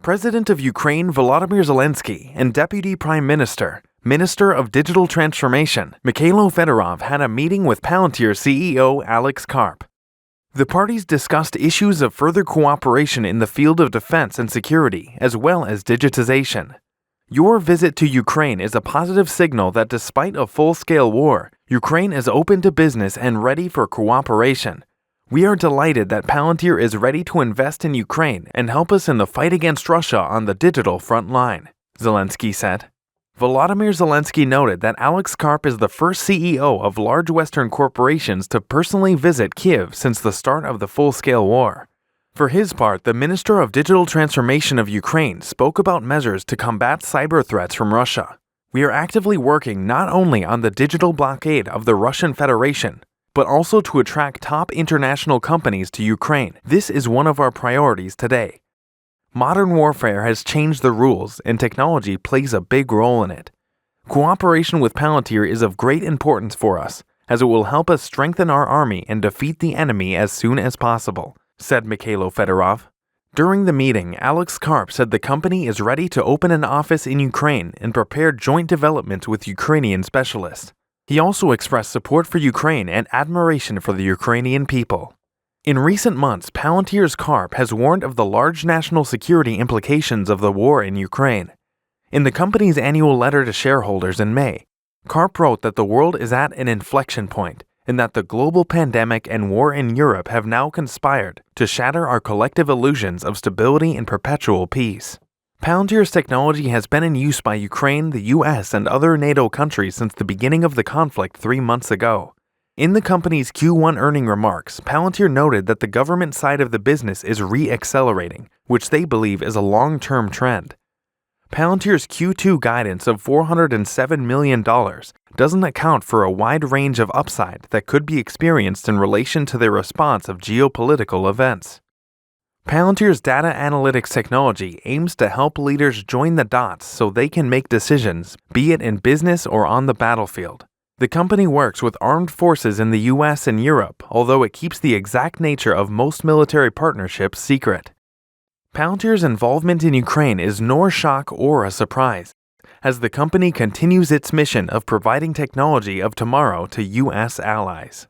President of Ukraine Vladimir Zelensky and Deputy Prime Minister, Minister of Digital Transformation, Mikhailo Fedorov had a meeting with Palantir CEO Alex Karp. The parties discussed issues of further cooperation in the field of defense and security, as well as digitization. Your visit to Ukraine is a positive signal that despite a full-scale war, Ukraine is open to business and ready for cooperation. We are delighted that Palantir is ready to invest in Ukraine and help us in the fight against Russia on the digital front line, Zelensky said. Vladimir Zelensky noted that Alex Karp is the first CEO of large Western corporations to personally visit Kyiv since the start of the full-scale war. For his part, the Minister of Digital Transformation of Ukraine spoke about measures to combat cyber threats from Russia. We are actively working not only on the digital blockade of the Russian Federation, but also to attract top international companies to Ukraine. This is one of our priorities today. Modern warfare has changed the rules, and technology plays a big role in it. Cooperation with Palantir is of great importance for us, as it will help us strengthen our army and defeat the enemy as soon as possible, said Mikhailo Fedorov. During the meeting, Alex Karp said the company is ready to open an office in Ukraine and prepare joint development with Ukrainian specialists. He also expressed support for Ukraine and admiration for the Ukrainian people. In recent months, Palantir's Karp has warned of the large national security implications of the war in Ukraine. In the company's annual letter to shareholders in May, Karp wrote that the world is at an inflection point and that the global pandemic and war in Europe have now conspired to shatter our collective illusions of stability and perpetual peace. Palantir's technology has been in use by Ukraine, the US, and other NATO countries since the beginning of the conflict 3 months ago. In the company's Q1 earning remarks, Palantir noted that the government side of the business is re-accelerating, which they believe is a long-term trend. Palantir's Q2 guidance of $407 million doesn't account for a wide range of upside that could be experienced in relation to their response of geopolitical events. Palantir's data analytics technology aims to help leaders join the dots so they can make decisions, be it in business or on the battlefield. The company works with armed forces in the US and Europe, although it keeps the exact nature of most military partnerships secret. Palantir's involvement in Ukraine is nor shock or a surprise, as the company continues its mission of providing technology of tomorrow to US allies.